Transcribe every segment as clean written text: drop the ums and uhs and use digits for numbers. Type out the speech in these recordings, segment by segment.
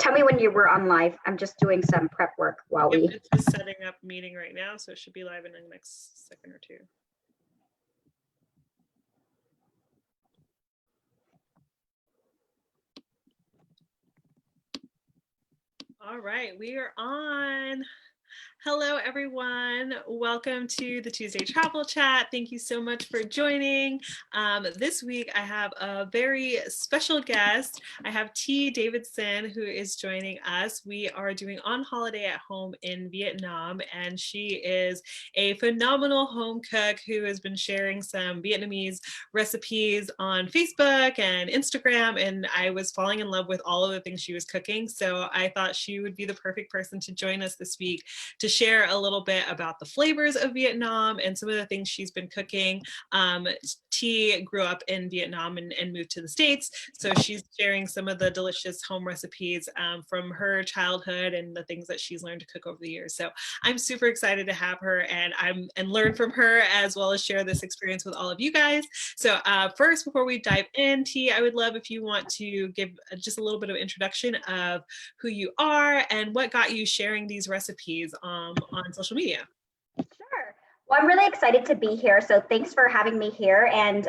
tell me when you were on live. I'm just doing some prep work while It's just setting up meeting right now, so it should be live in the next second or two. All right, we are on. Hello, everyone. Welcome to the Tuesday Travel Chat. Thank you so much for joining. This week, I have a very special guest. I have T. Davidson, who is joining us. We are doing On Holiday at Home in Vietnam, and she is a phenomenal home cook who has been sharing some Vietnamese recipes on Facebook and Instagram, and I was falling in love with all of the things she was cooking, so I thought she would be the perfect person to join us this week to share a little bit about the flavors of Vietnam and some of the things she's been cooking. T grew up in Vietnam and moved to the States, so she's sharing some of the delicious home recipes from her childhood and the things that she's learned to cook over the years. So I'm super excited to have her and learn from her, as well as share this experience with all of you guys. So first, before we dive in, T, I would love if you want to give just a little bit of introduction of who you are and what got you sharing these recipes on social media. Sure. Well, I'm really excited to be here. So thanks for having me here. And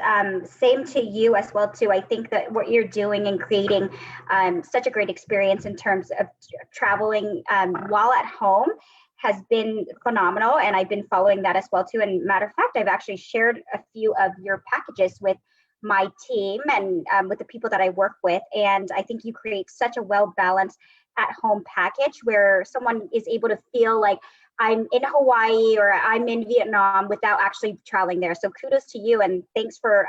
same to you as well, too. I think that what you're doing and creating such a great experience in terms of traveling while at home has been phenomenal. And I've been following that as well, too. And matter of fact, I've actually shared a few of your packages with my team and with the people that I work with. And I think you create such a well-balanced at-home package where someone is able to feel like I'm in Hawaii or I'm in Vietnam without actually traveling there. So kudos to you, and thanks for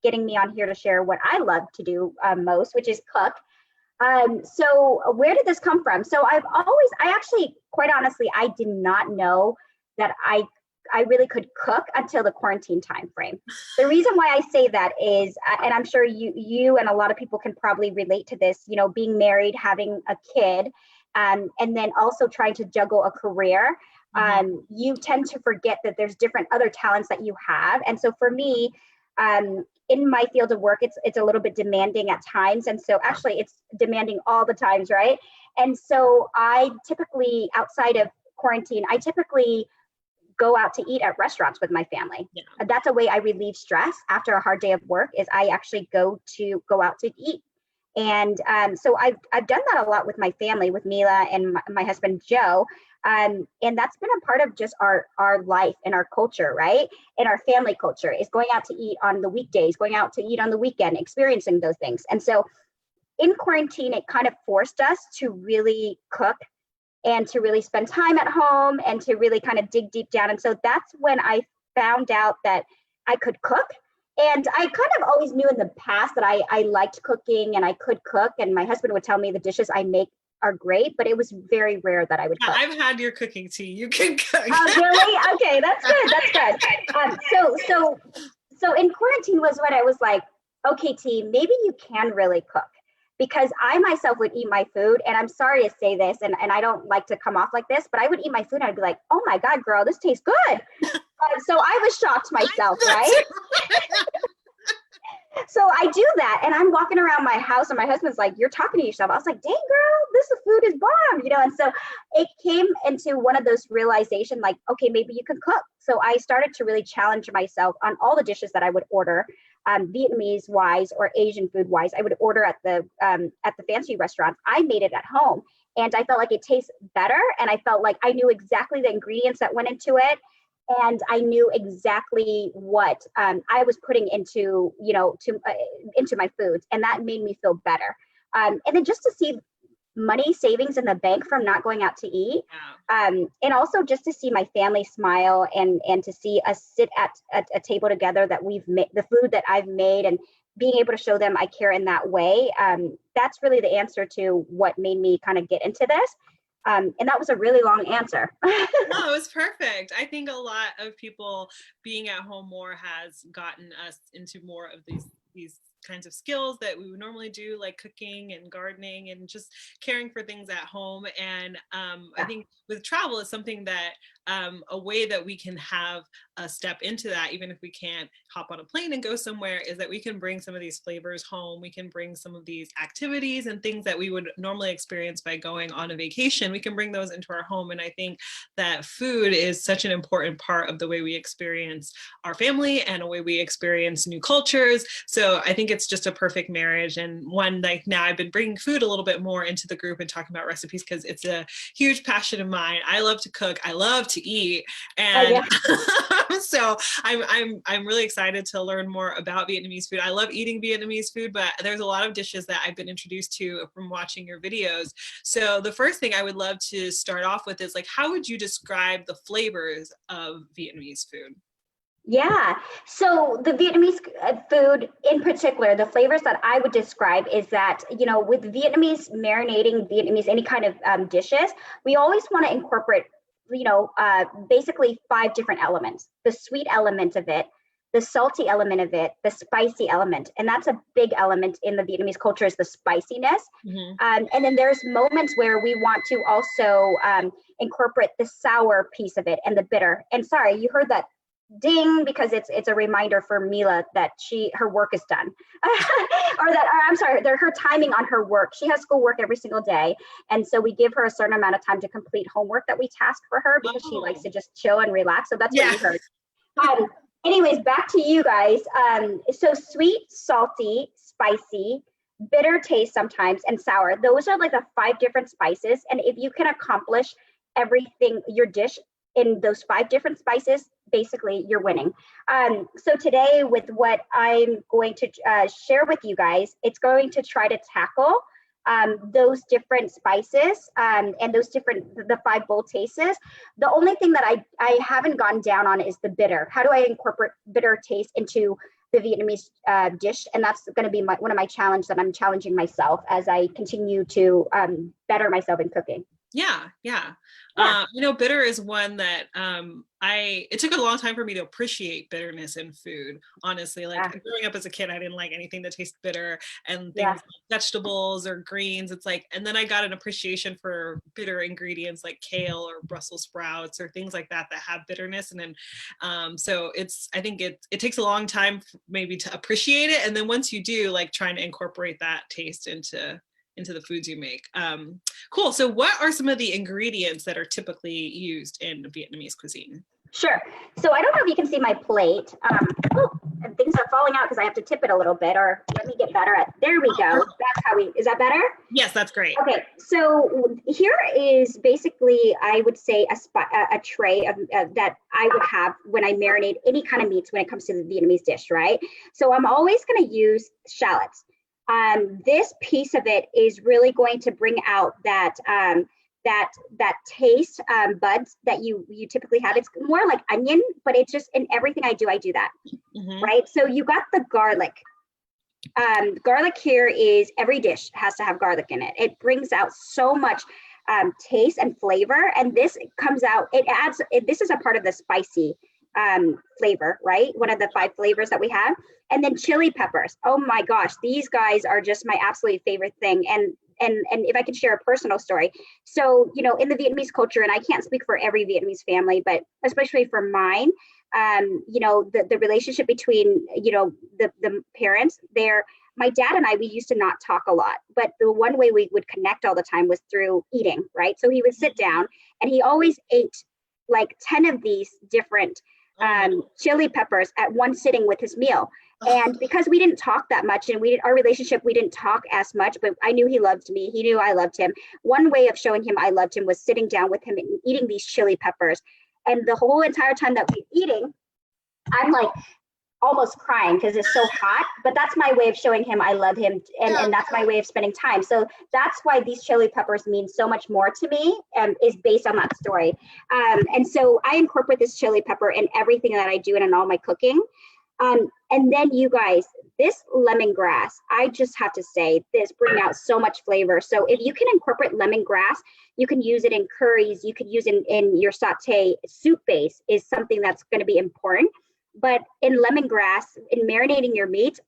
getting me on here to share what I love to do most, which is cook. So where did this come from? So I actually, quite honestly, I did not know that I really could cook until the quarantine time frame. The reason why I say that is, and I'm sure you and a lot of people can probably relate to this, you know, being married, having a kid, and then also trying to juggle a career. You tend to forget that there's different other talents that you have. And so for me, in my field of work, it's a little bit demanding at times. And so actually it's demanding all the times, right? And so I typically, outside of quarantine, I typically go out to eat at restaurants with my family. Yeah. That's a way I relieve stress after a hard day of work, is I actually go out to eat. And so I've done that a lot with my family, with Mila and my husband, Joe. And that's been a part of just our life and our culture, right? And our family culture is going out to eat on the weekdays, going out to eat on the weekend, experiencing those things. And so in quarantine, it kind of forced us to really cook and to really spend time at home and to really kind of dig deep down. And so that's when I found out that I could cook. And I kind of always knew in the past that I liked cooking and I could cook. And my husband would tell me the dishes I make are great, but it was very rare that I would cook. I've had your cooking tea. You can cook. Oh, really? Okay, that's good. That's good. So in quarantine was when I was like, okay, T, maybe you can really cook. Because I myself would eat my food, and I'm sorry to say this, and I don't like to come off like this, but I would eat my food and I'd be like, oh my God, girl, this tastes good. So I was shocked myself, right? So I do that, and I'm walking around my house, and my husband's like, you're talking to yourself. I was like, dang, girl, this food is bomb, you know? And so it came into one of those realization, like, okay, maybe you can cook. So I started to really challenge myself on all the dishes that I would order, Vietnamese wise or Asian food wise. I would order at the fancy restaurants. I made it at home, and I felt like it tastes better. And I felt like I knew exactly the ingredients that went into it. And I knew exactly what I was putting into, into my foods, and that made me feel better. And then just to see money savings in the bank from not going out to eat, and also just to see my family smile and to see us sit at a table together that we've made, the food that I've made, and being able to show them I care in that way. That's really the answer to what made me kind of get into this. And that was a really long answer. No, it was perfect. I think a lot of people being at home more has gotten us into more of these kinds of skills that we would normally do, like cooking and gardening and just caring for things at home. And I think with travel, it's something that a way that we can have a step into that, even if we can't hop on a plane and go somewhere, is that we can bring some of these flavors home. We can bring some of these activities and things that we would normally experience by going on a vacation. We can bring those into our home. And I think that food is such an important part of the way we experience our family and a way we experience new cultures. So I think it's just a perfect marriage, and one, like, now I've been bringing food a little bit more into the group and talking about recipes because it's a huge passion of mine. I love to cook. I love to eat. And so I'm really excited to learn more about Vietnamese food. I love eating Vietnamese food, but there's a lot of dishes that I've been introduced to from watching your videos. So the first thing I would love to start off with is, like, how would you describe the flavors of Vietnamese food? Yeah. So the Vietnamese food in particular, the flavors that I would describe is that, with Vietnamese marinating Vietnamese, any kind of dishes, we always want to incorporate, basically 5 different elements: the sweet element of it, the salty element of it, the spicy element. And that's a big element in the Vietnamese culture, is the spiciness. And then there's moments where we want to also incorporate the sour piece of it and the bitter. And sorry, you heard that ding, because it's a reminder for Mila that her work is done. I'm sorry, her timing on her work. She has schoolwork every single day, and so we give her a certain amount of time to complete homework that we task for her, because she likes to just chill and relax. So that's what you heard. Anyways, back to you guys. So sweet, salty, spicy, bitter taste sometimes, and sour. Those are like the 5 different spices. And if you can accomplish everything, your dish, in those 5 different spices, basically you're winning. So today, with what I'm going to share with you guys, it's going to try to tackle those different spices and the 5 bold tastes. The only thing that I haven't gone down on is the bitter. How do I incorporate bitter taste into the Vietnamese dish? And that's going to be one of my challenges that I'm challenging myself as I continue to better myself in cooking. Yeah. Bitter is one that it took a long time for me to appreciate bitterness in food, honestly. Like, growing up as a kid, I didn't like anything that tastes bitter, and things like vegetables or greens. It's like, and then I got an appreciation for bitter ingredients like kale or Brussels sprouts or things like that have bitterness. And then, so I think it takes a long time maybe to appreciate it. And then once you do, like, trying to incorporate that taste into the foods you make. Cool. So what are some of the ingredients that are typically used in Vietnamese cuisine? Sure. So I don't know if you can see my plate. And things are falling out because I have to tip it a little bit, or let me get better at, there we go. That's how is that better? Yes, that's great. Okay. So here is basically, I would say a tray of that I would have when I marinate any kind of meats when it comes to the Vietnamese dish, right? So I'm always going to use shallots. This piece of it is really going to bring out that taste buds that you typically have. It's more like onion, but it's just in everything I do that, right? So you got the garlic. Garlic here is, every dish has to have garlic in it. It brings out so much taste and flavor, and this comes out. This is a part of the spicy flavor, right? One of the 5 flavors that we have. And then chili peppers. Oh my gosh, these guys are just my absolute favorite thing. And if I could share a personal story. So, in the Vietnamese culture, and I can't speak for every Vietnamese family, but especially for mine, the relationship between, the parents there, my dad and I, we used to not talk a lot, but the one way we would connect all the time was through eating, right? So he would sit down and he always ate like 10 of these different chili peppers at one sitting with his meal. And because we didn't talk that much, and our relationship, we didn't talk as much, but I knew he loved me. He knew I loved him. One way of showing him I loved him was sitting down with him and eating these chili peppers. And the whole entire time that we're eating, I'm like almost crying because it's so hot, but that's my way of showing him I love him. And that's my way of spending time. So that's why these chili peppers mean so much more to me, is based on that story. And so I incorporate this chili pepper in everything that I do and in all my cooking. And then you guys, this lemongrass, I just have to say, this brings out so much flavor. So if you can incorporate lemongrass, you can use it in curries, you could use it in your saute. Soup base is something that's going to be important. But in lemongrass, in marinating your meat,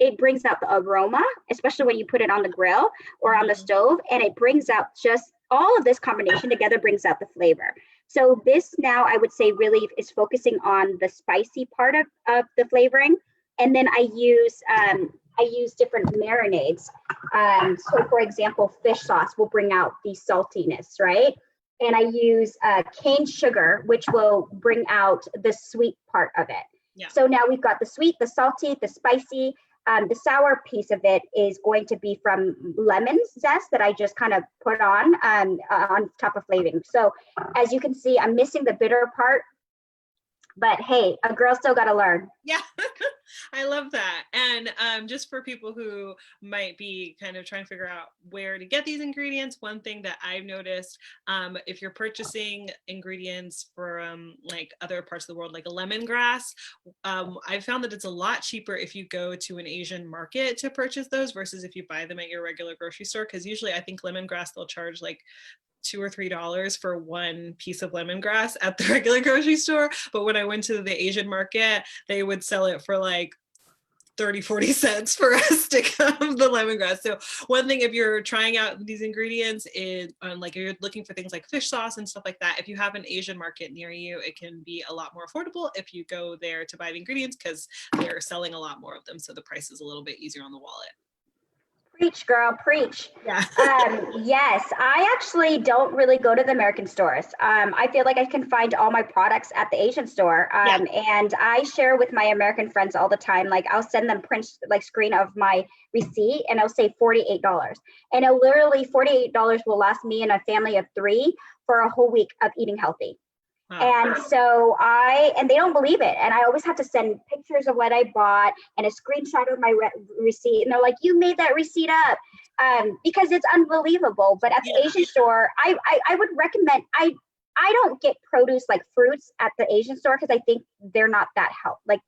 it brings out the aroma, especially when you put it on the grill or on the stove, and it brings out just all of this combination together brings out the flavor. So this now I would say really is focusing on the spicy part of the flavoring. And then I use different marinades. So for example, fish sauce will bring out the saltiness, right? And I use cane sugar, which will bring out the sweet part of it. Yeah. So now we've got the sweet, the salty, the spicy. The sour piece of it is going to be from lemon zest that I just kind of put on top of flavoring. So as you can see, I'm missing the bitter part. But hey, a girl still got to learn. Yeah, I love that. And just for people who might be kind of trying to figure out where to get these ingredients, one thing that I've noticed, if you're purchasing ingredients from like other parts of the world, like a lemongrass, I've found that it's a lot cheaper if you go to an Asian market to purchase those versus if you buy them at your regular grocery store. Because usually I think lemongrass, they'll charge like $2 or $3 for one piece of lemongrass at the regular grocery store. But when I went to the Asian market, they would sell it for like 30, 40 cents for a stick of the lemongrass. So one thing, if you're trying out these ingredients is like you're looking for things like fish sauce and stuff like that, if you have an Asian market near you, it can be a lot more affordable if you go there to buy the ingredients because they're selling a lot more of them. So the price is a little bit easier on the wallet. Preach, girl, preach. Yeah. Yes, I actually don't really go to the American stores. I feel like I can find all my products at the Asian store. And I share with my American friends all the time. Like I'll send them prints, like screen of my receipt, and I'll say $48. And it literally $48 will last me and a family of 3 for a whole week of eating healthy. And so and they don't believe it. And I always have to send pictures of what I bought and a screenshot of my receipt. And they're like, you made that receipt up, because it's unbelievable. But at the Asian store, I would recommend, I don't get produce like fruits at the Asian store because I think they're not that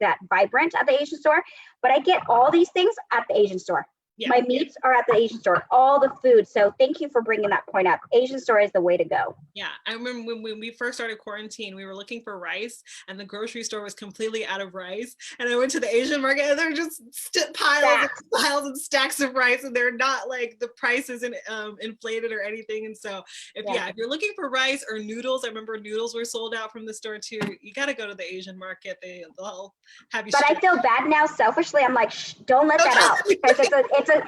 that vibrant at the Asian store. But I get all these things at the Asian store. Yeah. My meats are at the Asian store, all the food. So thank you for bringing that point up. Asian store is the way to go. Yeah. I remember when we first started quarantine, we were looking for rice and the grocery store was completely out of rice. And I went to the Asian market and there were just piles and stacks of rice, and they're not like the price isn't inflated or anything. And so if you're looking for rice or noodles, I remember noodles were sold out from the store too. You got to go to the Asian market. They'll have you. But I feel bad now. Selfishly, I'm like, don't let that out, because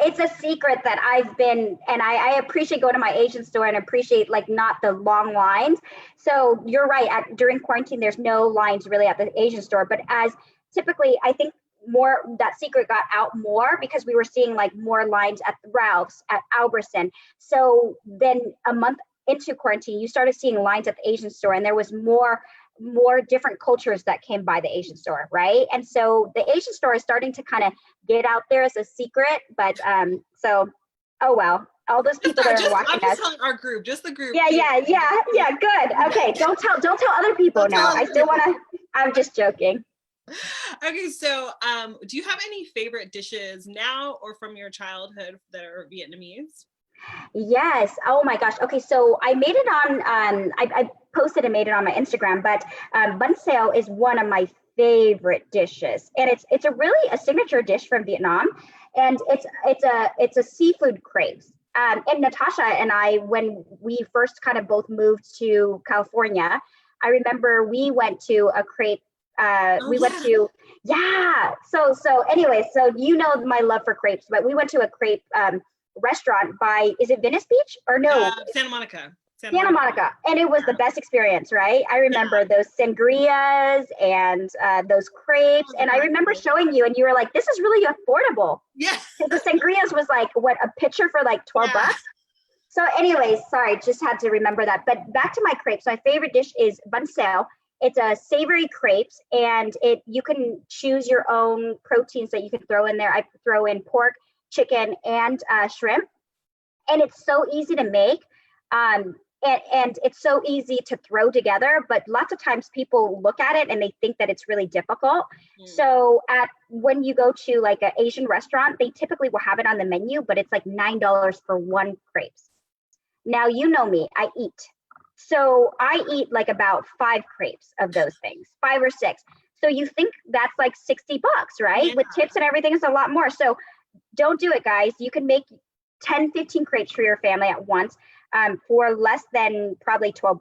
it's a secret that I've been, and I appreciate going to my Asian store and appreciate like not the long lines. So you're right. During quarantine, there's no lines really at the Asian store, but as typically, I think more that secret got out more because we were seeing like more lines at Ralph's, at Albertson. So then a month into quarantine, you started seeing lines at the Asian store, and there was more different cultures that came by the Asian store, right? And so the Asian store is starting to kind of get out there as a secret, but so, oh well, all those people that are watching us. I'm just telling our group, just the group. Yeah, good. Okay, don't tell other people now. I still want to, I'm just joking. Okay, so do you have any favorite dishes now or from your childhood that are Vietnamese? Yes. Oh my gosh. Okay. So I made it on, I posted and made it on my Instagram, but bun sao is one of my favorite dishes. And it's a really a signature dish from Vietnam. And it's a seafood crepes. And Natasha and I, when we first kind of both moved to California, I remember we went to a crepe, So anyway, so you know my love for crepes, but we went to a crepe restaurant by, is it Venice Beach or no? Santa Monica. Santa Monica. And it was the best experience, right? I remember those sangrias and those crepes. And I remember showing you and you were like, this is really affordable. Yeah. Because the sangrias was like, what, a pitcher for like 12 bucks? So anyways, sorry, just had to remember that. But back to my crepes. My favorite dish is bun sao. It's a savory crepes, and you can choose your own proteins that you can throw in there. I throw in pork, chicken, and shrimp. And it's so easy to make. And it's so easy to throw together, but lots of times people look at it and they think that it's really difficult. So when you go to like an Asian restaurant, they typically will have it on the menu, but it's like $9 for one crepes. Now, you know me, I eat. So I eat like about 5 crepes of those things, 5 or 6. So you think that's like $60, right? Yeah. With tips and everything, it's a lot more. So don't do it, guys. You can make 10, 15 crates for your family at once for less than probably $12.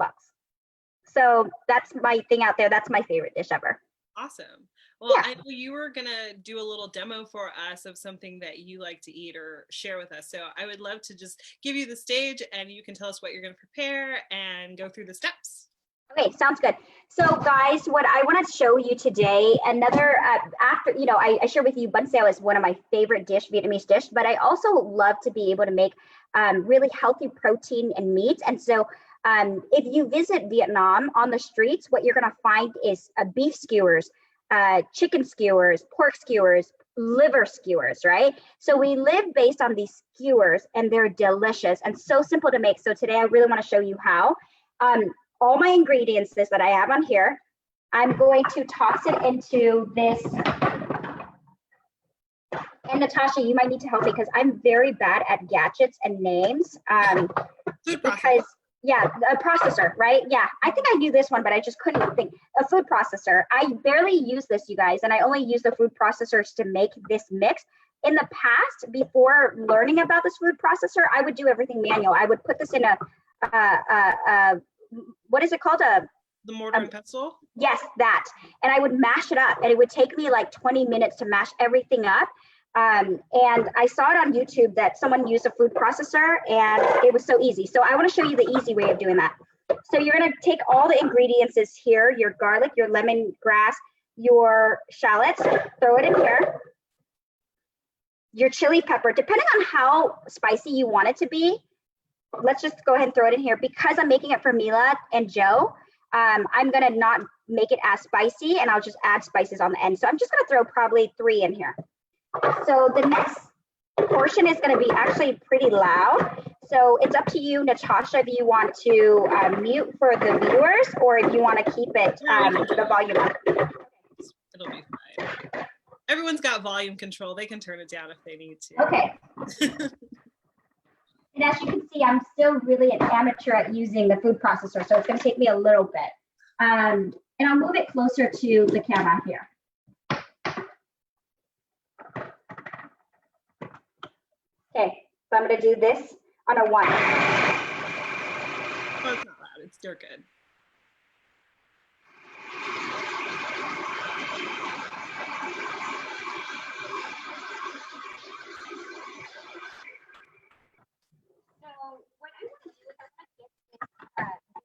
So that's my thing out there. That's my favorite dish ever. Awesome. Well, Yeah. I know you were going to do a little demo for us of something that you like to eat or share with us. So I would love to just give you the stage and you can tell us what you're going to prepare and go through the steps. Okay, sounds good. So guys, what I want to show you today, another, after, you know, I share with you, bun xeo is one of my favorite Vietnamese dish, but I also love to be able to make really healthy protein and meat. And so if you visit Vietnam on the streets, what you're going to find is beef skewers, chicken skewers, pork skewers, liver skewers, right? So we live based on these skewers and they're delicious and so simple to make. So today I really want to show you how. All my ingredients that I have on here, I'm going to toss it into this. And Natasha, you might need to help me because I'm very bad at gadgets and names. Because yeah, a processor, right? Yeah, I think I knew this one, but I just couldn't think. A food processor. I barely use this, you guys, and I only use the food processors to make this mix. In the past, before learning about this food processor, I would do everything manual. I would put this in a what is it called? The mortar and pestle? Yes, that. And I would mash it up and it would take me like 20 minutes to mash everything up. And I saw it on YouTube that someone used a food processor and it was so easy. So I want to show you the easy way of doing that. So you're going to take all the ingredients is here, your garlic, your lemongrass, your shallots, throw it in here. Your chili pepper, depending on how spicy you want it to be. Let's just go ahead and throw it in here. Because I'm making it for Mila and Joe, I'm gonna not make it as spicy and I'll just add spices on the end. So I'm just gonna throw probably 3 in here. So the next portion is gonna be actually pretty loud. So it's up to you, Natasha, if you want to mute for the viewers or if you wanna keep it the volume up. It'll be fine. Everyone's got volume control. They can turn it down if they need to. Okay. And as you can see, I'm still really an amateur at using the food processor, so it's going to take me a little bit. And I'll move it closer to the camera here. Okay, so I'm going to do this on a 1. Oh, it's not loud. It's still good.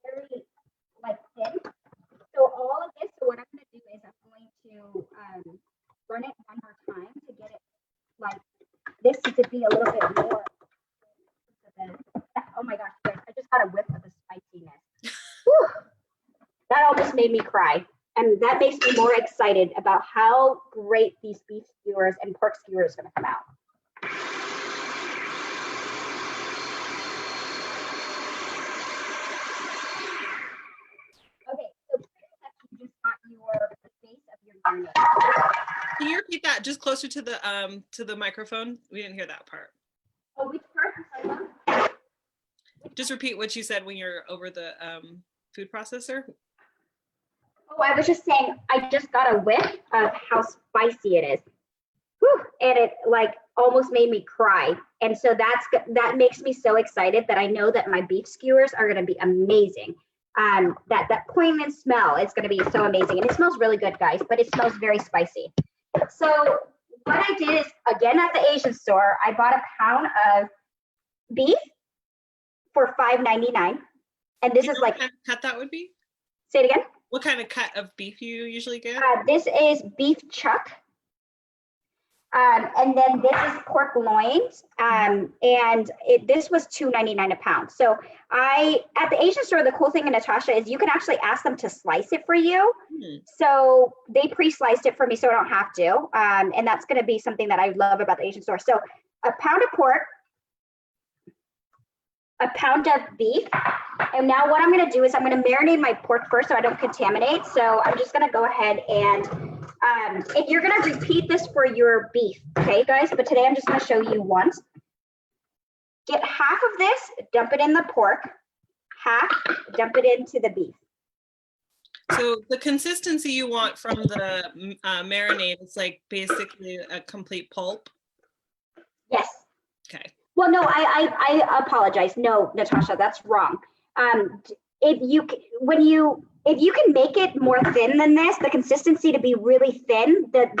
Very like thin. So all of this, so what I'm going to do is I'm going to run it one more time to get it like this to be a little bit more. Oh my gosh, guys, I just got a whiff of the spiciness. Whew. That almost made me cry. And that makes me more excited about how great these beef skewers and pork skewers are going to come out. Can you repeat that just closer to the microphone? We didn't hear that part. Oh, which part? Just repeat what you said when you're over the food processor. Oh, I was just saying, I just got a whiff of how spicy it is. Whew, and it like almost made me cry. And so that makes me so excited that I know that my beef skewers are going to be amazing. That poignant smell is going to be so amazing. And it smells really good, guys, but it smells very spicy. So what I did is, again, at the Asian store, I bought a pound of beef for $5.99. And this is like, what kind of cut that would be? Say it again. What kind of cut of beef you usually get? This is beef chuck. And then this is pork loins, and this was $2.99 a pound. So at the Asian store, the cool thing in Natasha is you can actually ask them to slice it for you. So they pre-sliced it for me, so I don't have to. And that's going to be something that I love about the Asian store. So a pound of pork, a pound of beef. And now what I'm going to do is I'm going to marinate my pork first so I don't contaminate. So I'm just going to go ahead and you're going to repeat this for your beef, okay, guys? But today I'm just going to show you once. Get half of this, dump it in the pork, half, dump it into the beef. So the consistency you want from the marinade is like basically a complete pulp. Yes. Okay. Well, no, I apologize. No, Natasha, that's wrong. If you can make it more thin than this, the consistency to be really thin, then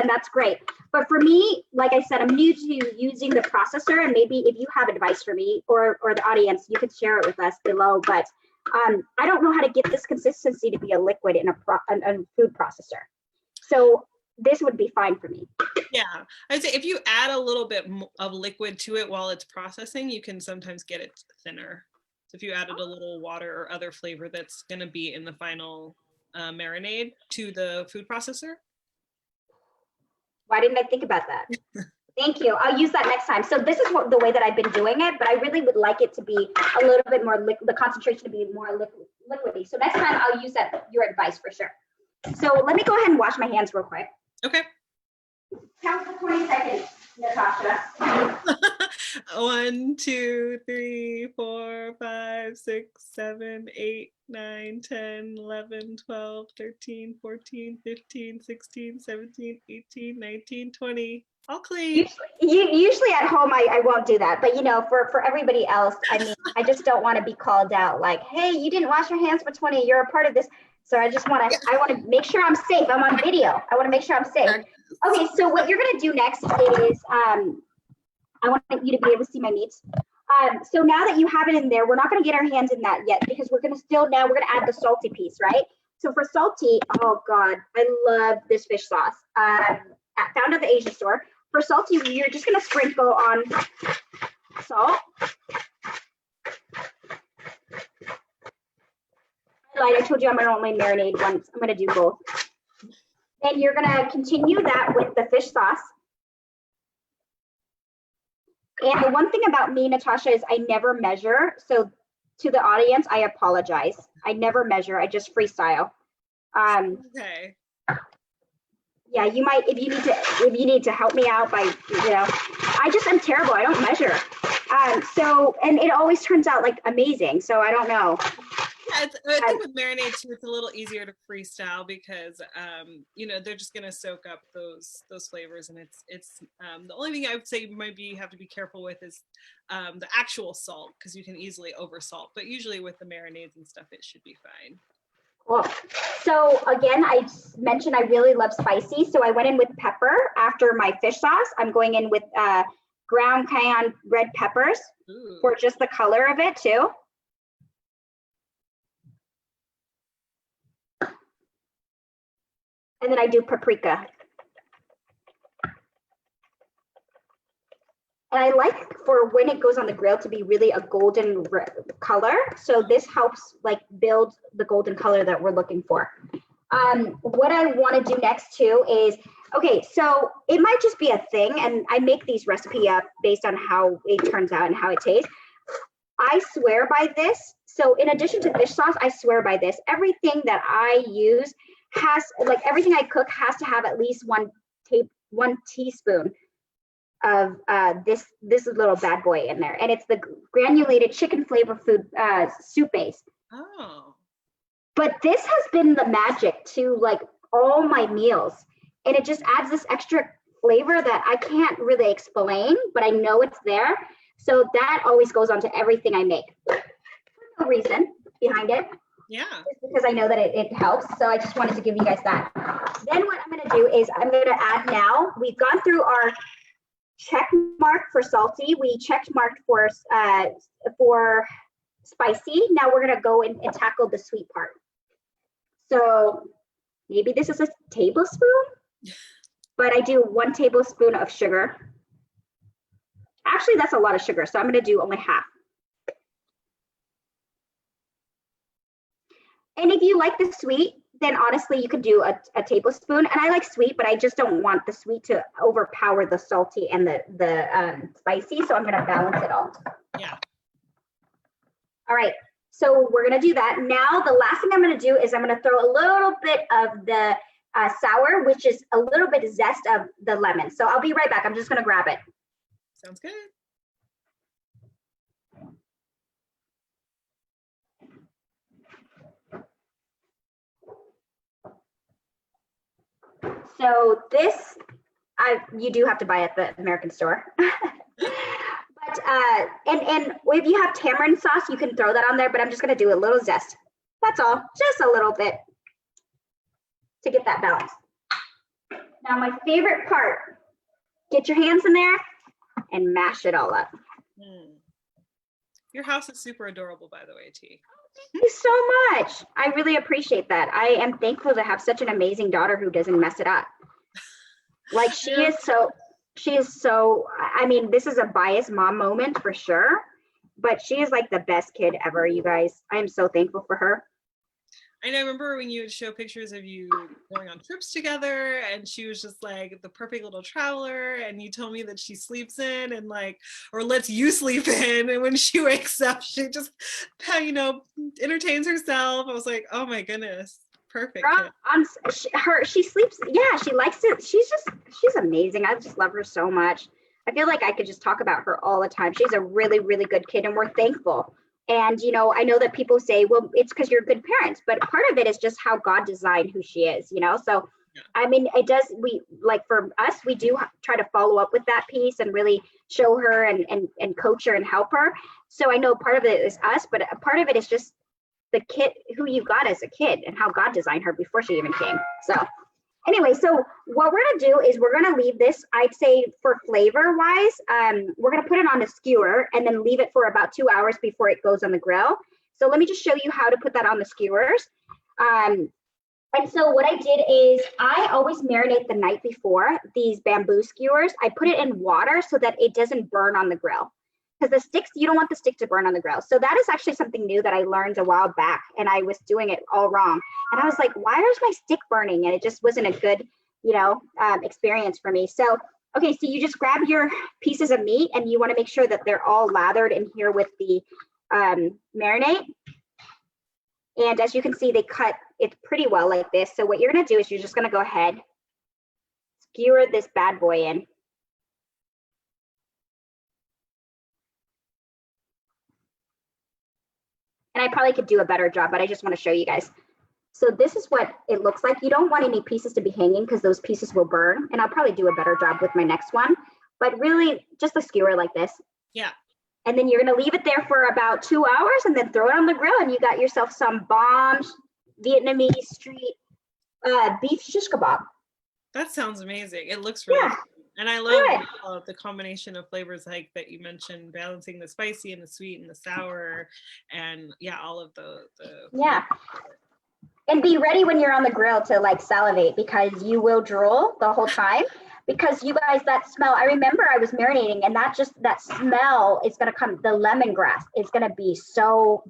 that's great. But for me, like I said, I'm new to using the processor, and maybe if you have advice for me or the audience, you could share it with us below. But I don't know how to get this consistency to be a liquid in a food processor. So this would be fine for me. Yeah, I'd say if you add a little bit of liquid to it while it's processing, you can sometimes get it thinner. So if you added a little water or other flavor that's going to be in the final marinade to the food processor. Why didn't I think about that? Thank you. I'll use that next time. So this is the way that I've been doing it, but I really would like it to be a little bit more, the concentration to be more liquidy. So next time I'll use your advice for sure. So let me go ahead and wash my hands real quick. Okay. Count for 20 seconds, Natasha. 1, 2, 3, 4, 5, 6, 7, 8, 9, 10, 11, 12, 13, 14, 15, 16, 17, 18, 19, 20. All clean. Usually at home, I won't do that. But, for everybody else, I mean, I just don't want to be called out like, hey, you didn't wash your hands for 20. You're a part of this. So I want to make sure I'm safe. I'm on video. I want to make sure I'm safe. Okay, so what you're going to do next is I want you to be able to see my meats. So now that you have it in there, we're not going to get our hands in that yet because we're going to add the salty piece, right? So for salty, oh God, I love this fish sauce. Found at the Asian store. For salty, you're just going to sprinkle on salt. Like I told you, I'm going to only marinate once. I'm going to do both. Then you're going to continue that with the fish sauce. And the one thing about me, Natasha, is I never measure. So to the audience, I apologize. I never measure. I just freestyle. Okay. Yeah, you might, if you need to help me out by, I just am terrible. I don't measure. And it always turns out like amazing. So I don't know. Yeah, I think with marinade too, it's a little easier to freestyle because they're just gonna soak up those flavors, and it's the only thing I would say you have to be careful with is the actual salt, because you can easily over salt, but usually with the marinades and stuff it should be fine. Cool. So again, I mentioned I really love spicy, so I went in with pepper after my fish sauce. I'm going in with ground cayenne red peppers. Ooh. For just the color of it too. And then I do paprika. And I like for when it goes on the grill to be really a golden color. So this helps like build the golden color that we're looking for. What I want to do next too is, okay, so it might just be a thing, and I make these recipe up based on how it turns out and how it tastes. I swear by this. So in addition to fish sauce, I swear by this. Everything that I use everything I cook has to have at least one teaspoon of this little bad boy in there, and it's the granulated chicken flavor food soup base. Oh. But this has been the magic to like all my meals, and it just adds this extra flavor that I can't really explain, but I know it's there. So that always goes on to everything I make. No reason behind it. Yeah. Just because I know that it helps. So I just wanted to give you guys that. Then what I'm going to do is I'm going to add now. We've gone through our check mark for salty. We checked marked for spicy. Now we're going to go and tackle the sweet part. So maybe this is a tablespoon, but I do 1 tablespoon of sugar. Actually, that's a lot of sugar. So I'm going to do only half. And if you like the sweet, then honestly, you could do a tablespoon. And I like sweet, but I just don't want the sweet to overpower the salty and the spicy. So I'm going to balance it all. Yeah. All right. So we're going to do that. Now, the last thing I'm going to do is I'm going to throw a little bit of the sour, which is a little bit of zest of the lemon. So I'll be right back. I'm just going to grab it. Sounds good. So this, you do have to buy at the American store. But and if you have tamarind sauce, you can throw that on there, but I'm just gonna do a little zest. That's all, just a little bit to get that balance. Now my favorite part, get your hands in there and mash it all up. Your house is super adorable, by the way, T. Thank you so much. I really appreciate that. I am thankful to have such an amazing daughter who doesn't mess it up. Like she is so, I mean, this is a biased mom moment for sure, but she is like the best kid ever, you guys. I am so thankful for her. I remember when you would show pictures of you going on trips together, and she was just like the perfect little traveler, and you told me that she sleeps in and like, or lets you sleep in, and when she wakes up, she just, entertains herself. I was like, oh my goodness. Perfect. She sleeps. Yeah, she likes it. She's amazing. I just love her so much. I feel like I could just talk about her all the time. She's a really, really good kid, and we're thankful. And, I know that people say, well, it's because you're good parents, but part of it is just how God designed who she is, So, yeah. I mean, for us, we do try to follow up with that piece and really show her and coach her and help her. So I know part of it is us, but a part of it is just the kid who you got as a kid and how God designed her before she even came. So anyway, so what we're gonna do is we're gonna leave this, I'd say for flavor wise, we're gonna put it on a skewer and then leave it for about 2 hours before it goes on the grill. So let me just show you how to put that on the skewers. And so what I did is I always marinate the night before these bamboo skewers. I put it in water so that it doesn't burn on the grill. Because the sticks, you don't want the stick to burn on the grill. So that is actually something new that I learned a while back, and I was doing it all wrong. And I was like, why is my stick burning? And it just wasn't a good, experience for me. So, okay, so you just grab your pieces of meat and you want to make sure that they're all lathered in here with the marinade. And as you can see, they cut it pretty well like this. So what you're going to do is you're just going to go ahead, skewer this bad boy in. And I probably could do a better job, but I just want to show you guys. So this is what it looks like. You don't want any pieces to be hanging because those pieces will burn. And I'll probably do a better job with my next one. But really, just a skewer like this. Yeah. And then you're going to leave it there for about 2 hours and then throw it on the grill. And you got yourself some bomb Vietnamese street beef shish kebab. That sounds amazing. It looks really good. And I love the combination of flavors like that you mentioned, balancing the spicy and the sweet and the sour, and all of the And be ready when you're on the grill to like salivate, because you will drool the whole time. Because you guys, that smell, I remember I was marinating, and that smell is going to come, the lemongrass is going to be so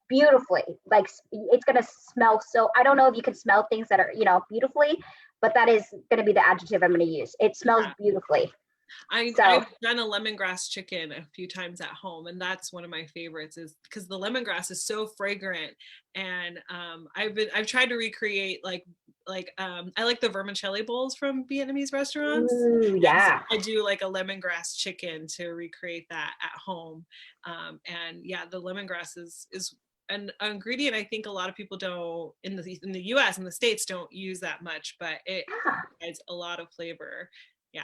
beautifully, like it's going to smell so, I don't know if you can smell things that are, beautifully, but that is going to be the adjective I'm going to use. It smells beautifully. I've done a lemongrass chicken a few times at home, and that's one of my favorites, is because the lemongrass is so fragrant. And I've tried to recreate I like the vermicelli bowls from Vietnamese restaurants. Ooh, yeah. So I do like a lemongrass chicken to recreate that at home. The lemongrass is an ingredient I think a lot of people don't in the US, in the States, don't use that much, but it adds a lot of flavor. Yeah.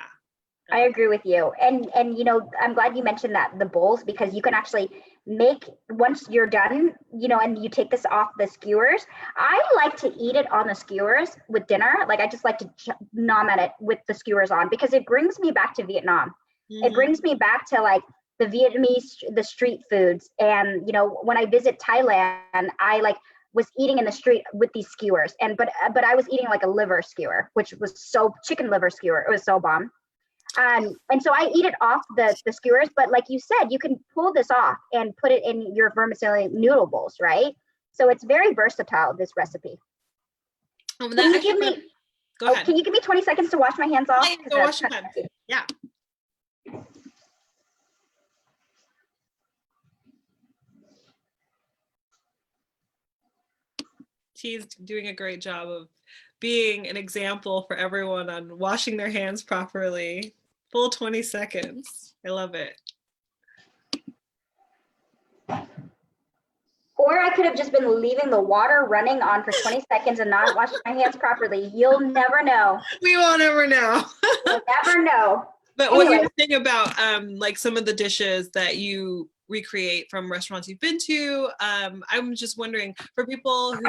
I agree with you. And I'm glad you mentioned that, the bowls, because you can actually make, once you're done, and you take this off the skewers. I like to eat it on the skewers with dinner. Like I just like to nom at it with the skewers on, because it brings me back to Vietnam. Mm-hmm. It brings me back to like the Vietnamese, the street foods. And, when I visit Thailand, I was eating in the street with these skewers, but I was eating like a liver skewer, which was chicken liver skewer. It was so bomb. And so I eat it off the skewers, but like you said, you can pull this off and put it in your vermicelli noodle bowls, right? So it's very versatile, this recipe. Go ahead. Can you give me 20 seconds to wash my hands off? Go wash your hands. Yeah. She's doing a great job of being an example for everyone on washing their hands properly. Full 20 seconds. I love it. Or I could have just been leaving the water running on for 20 seconds and not washing my hands properly. You'll never know. We won't ever know. You'll never know. But Anyway. what you were saying about like some of the dishes that you recreate from restaurants you've been to, I'm just wondering, for people who,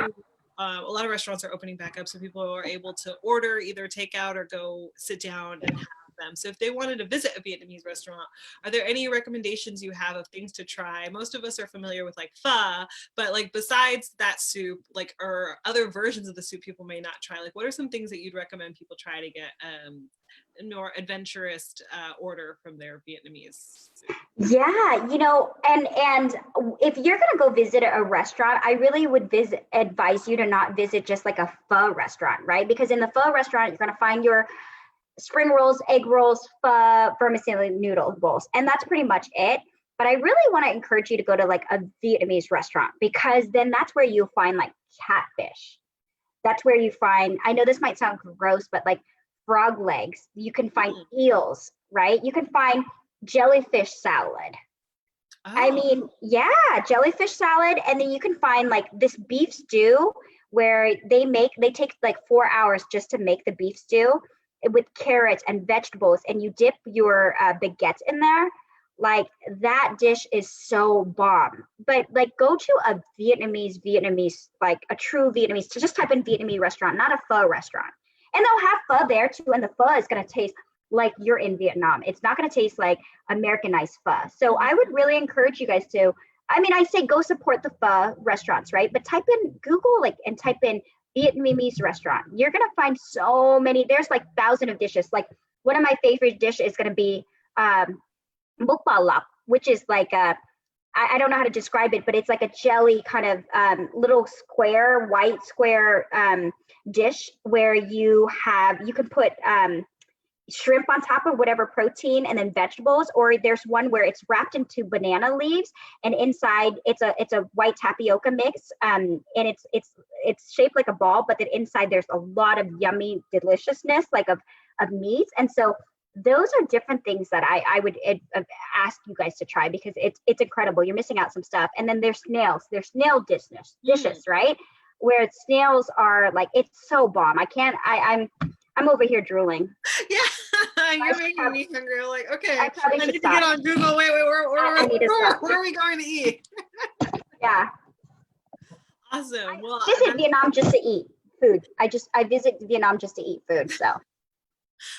a lot of restaurants are opening back up, so people are able to order either takeout or go sit down and have them. So if they wanted to visit a Vietnamese restaurant, are there any recommendations you have of things to try? Most of us are familiar with like pho, but like besides that soup, like, or other versions of the soup people may not try, like what are some things that you'd recommend people try to get a more adventurous order from their Vietnamese soup? Yeah, you know, and if you're gonna go visit a restaurant, I really would advise you to not visit just like a pho restaurant, right? Because in the pho restaurant, you're gonna find your spring rolls, egg rolls, pho, vermicelli noodle bowls, and that's pretty much it. But I really want to encourage you to go to like a Vietnamese restaurant, because then that's where you'll find like catfish. That's where you find, I know this might sound gross, but like frog legs. You can find eels, right? You can find jellyfish salad. Oh. I mean, yeah, jellyfish salad. And then you can find like this beef stew where they take like 4 hours just to make the beef stew with carrots and vegetables, and you dip your baguettes in there. Like that dish is so bomb. But like go to a Vietnamese, like a true Vietnamese, to just type in Vietnamese restaurant, not a pho restaurant. And they'll have pho there too, and the pho is going to taste like you're in Vietnam. It's not going to taste like Americanized pho. So I would really encourage you guys to, I mean, I say go support the pho restaurants, right? But type in Google and type in Vietnamese restaurant. You're going to find so many, there's like thousands of dishes. Like one of my favorite dishes is going to be bốc bò lọc, which is like I don't know how to describe it, but it's like a jelly kind of little square, white square dish where you can put shrimp on top of whatever protein and then vegetables, or there's one where it's wrapped into banana leaves and inside it's a white tapioca mix, and it's shaped like a ball, but then inside there's a lot of yummy deliciousness like of meats. And so those are different things that I would ask you guys to try, because it's incredible. You're missing out some stuff. And then there's snail dishes, right? Where snails are like, it's so bomb. I'm over here drooling. Yeah, you're making me hungry. I'm like, okay, I need to stop. get on Google. Wait, where are we going to eat? Yeah. Awesome. Well, I visit Vietnam just to eat food. I visit Vietnam just to eat food. So.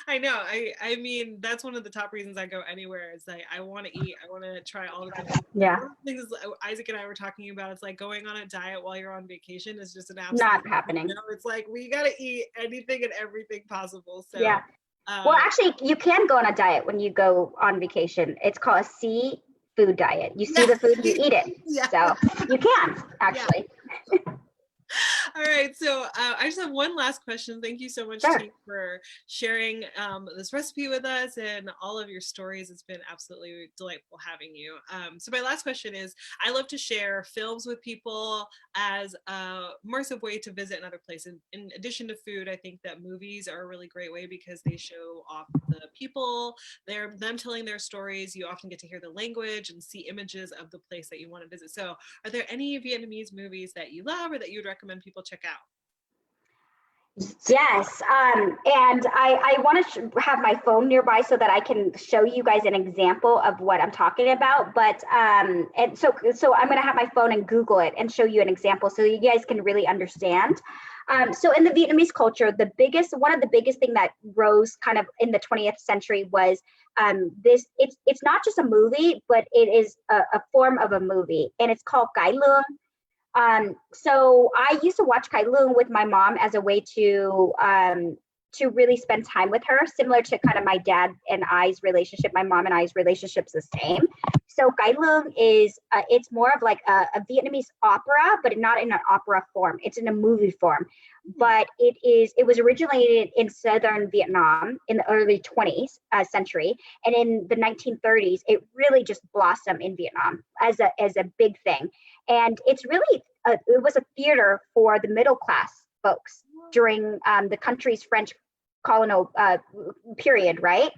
I know. I mean, that's one of the top reasons I go anywhere. Is like I want to eat. I want to try all the things. Yeah. One of the things Isaac and I were talking about. It's like going on a diet while you're on vacation is just an absolute not happening. You know? It's like we gotta eat anything and everything possible. So yeah. Well, actually, you can go on a diet when you go on vacation. It's called a seafood diet. You see the food, you eat it. Yeah. So you can actually. Yeah. All right, so I just have one last question. Thank you so much, Sure. T, for sharing this recipe with us and all of your stories. It's been absolutely delightful having you. So my last question is, I love to share films with people as a immersive way to visit another place. And in addition to food, I think that movies are a really great way because they show off the people, them telling their stories. You often get to hear the language and see images of the place that you want to visit. So are there any Vietnamese movies that you love or that you would recommend people check out? Yes, and I want to have my phone nearby so that I can show you guys an example of what I'm talking about. But and so I'm going to have my phone and Google it and show you an example so you guys can really understand. So in the Vietnamese culture, one of the biggest thing that rose kind of in the 20th century was it's not just a movie, but it is a form of a movie, and it's called Cải Lương. So I used to watch Cải Lương with my mom as a way to really spend time with her, similar to kind of my dad and I's relationship. My mom and I's relationship's the same. So Cải Lương is it's more of like a Vietnamese opera, but not in an opera form. It's in a movie form. But it was originated in southern Vietnam in the early 20th century, and in the 1930s, it really just blossomed in Vietnam as a big thing. And it's really it was a theater for the middle class folks during the country's French colonial period, right?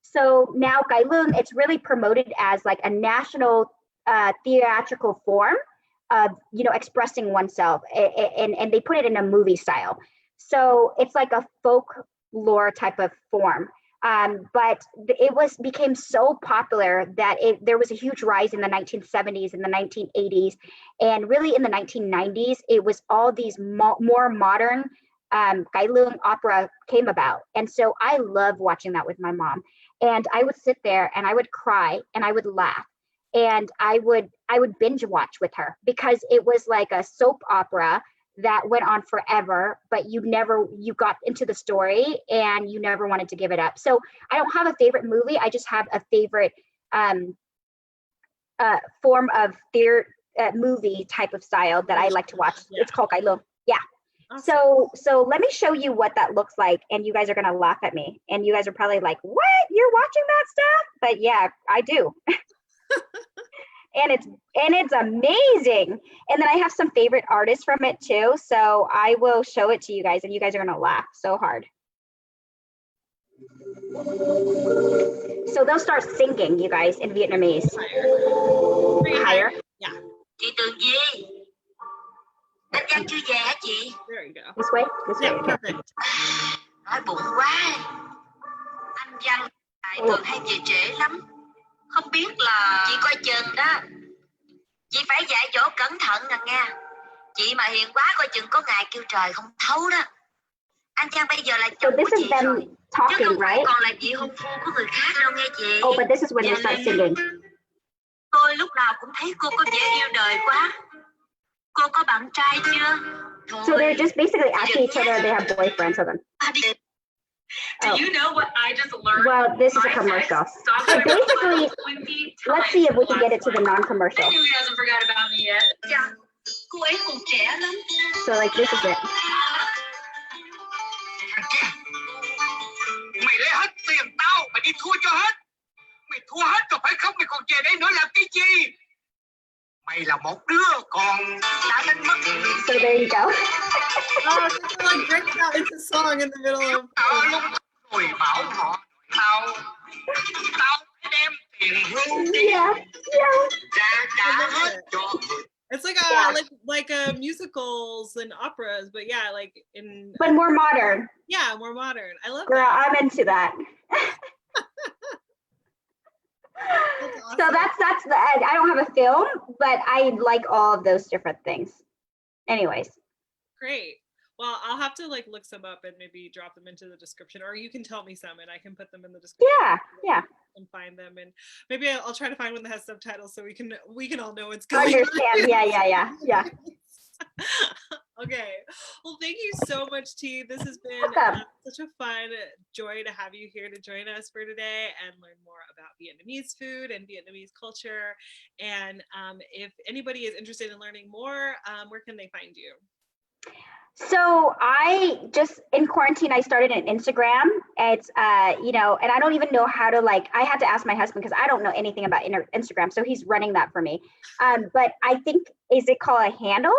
So now Cải Lương, it's really promoted as like a national theatrical form you know, expressing oneself, and they put it in a movie style. So it's like a folklore type of form. But it became so popular that there was a huge rise in the 1970s and the 1980s, and really in the 1990s, it was all these more modern Cải opera came about. And so I love watching that with my mom. And I would sit there and I would cry and I would laugh. And I would binge watch with her because it was like a soap opera that went on forever, but you got into the story and you never wanted to give it up. So I don't have a favorite movie. I just have a favorite form of theater movie type of style that I like to watch. Yeah. It's called Cải. Yeah. Awesome. So let me show you what that looks like, and you guys are gonna laugh at me, and you guys are probably like, "What? You're watching that stuff?" But yeah, I do. And it's amazing. And then I have some favorite artists from it too. So I will show it to you guys, and you guys are gonna laugh so hard. So they'll start singing, you guys, in Vietnamese. Higher. Yeah. Chị Tường Di, Anh Giang chưa về hả chị? There you go. This way. This way. Perfect. Nói bụng quá. Anh Giang thường hay về trễ lắm. Không biết là chị coi chừng đó. Chị phải dạy dỗ cẩn thận nè nghe. Chị mà hiền quá coi chừng có ngày kêu trời không thấu đó. Anh Giang bây giờ là chồng của chị rồi. Chứ không phải còn là chị hôn phu của người khác đâu nghe chị. Oh, but this is when they start singing. Tôi lúc nào cũng thấy cô có vẻ yêu đời quá. Cô có bạn trai chưa? Thôi. So they're just basically asking each other if they have boyfriends of them. Do you know what I just learned? Well, this is a commercial. So basically, let's see if we can get it to the non-commercial. I knew he hasn't forgot about me yet. Yeah. Cô ấy còn trẻ lắm. So like this is it. Mày lấy hết tiền tao, mày đi thua cho hết. Mày thua hết rồi phải không? Mày còn về đây nữa làm cái gì? Mày là một đứa còn đã đánh mất. So there you go. Oh, it's like breaks out into song in the middle of. Lúc rồi bảo họ tao đem tiền hưu đi. Yeah. Trả hết cho. It's like like musicals and operas, but yeah, like in. But more modern. Yeah, more modern. I love. Girl, that. I'm into that. Awesome. So that's the I don't have a film, but I like all of those different things. Anyways. Great. Well, I'll have to like look some up and maybe drop them into the description, or you can tell me some and I can put them in the description. Yeah. And find them, and maybe I'll try to find one that has subtitles so we can all know what's going on. Yeah. Okay. Well, thank you so much, T. This has been such a fun joy to have you here to join us for today and learn more about Vietnamese food and Vietnamese culture. And if anybody is interested in learning more, where can they find you? So I just in quarantine, I started an Instagram. It's, you know, and I don't even know how to I had to ask my husband because I don't know anything about Instagram. So he's running that for me. But I think, is it called a handle?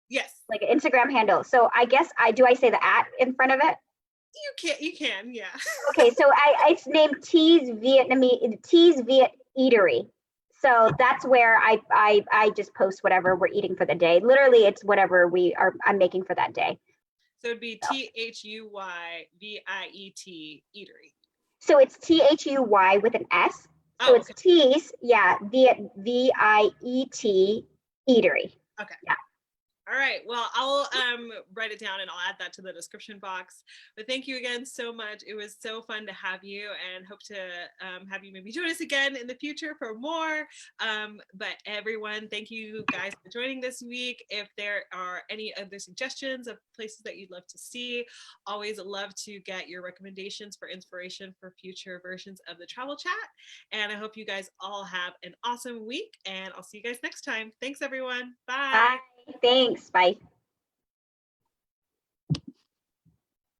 Yes. Like an Instagram handle. So I guess I say the @ in front of it? You can, yeah. Okay. So it's named T's Viet Eatery. So that's where I just post whatever we're eating for the day. Literally, it's whatever I'm making for that day. So it'd be THUYVIET Eatery. So it's THUY with an S. So it's T's, VIET Eatery. Okay. Yeah. All right. Well, I'll write it down and I'll add that to the description box. But thank you again so much. It was so fun to have you, and hope to have you maybe join us again in the future for more. But everyone, thank you guys for joining this week. If there are any other suggestions of places that you'd love to see, always love to get your recommendations for inspiration for future versions of the Travel Chat. And I hope you guys all have an awesome week, and I'll see you guys next time. Thanks, everyone. Bye. Bye. Thanks. Bye.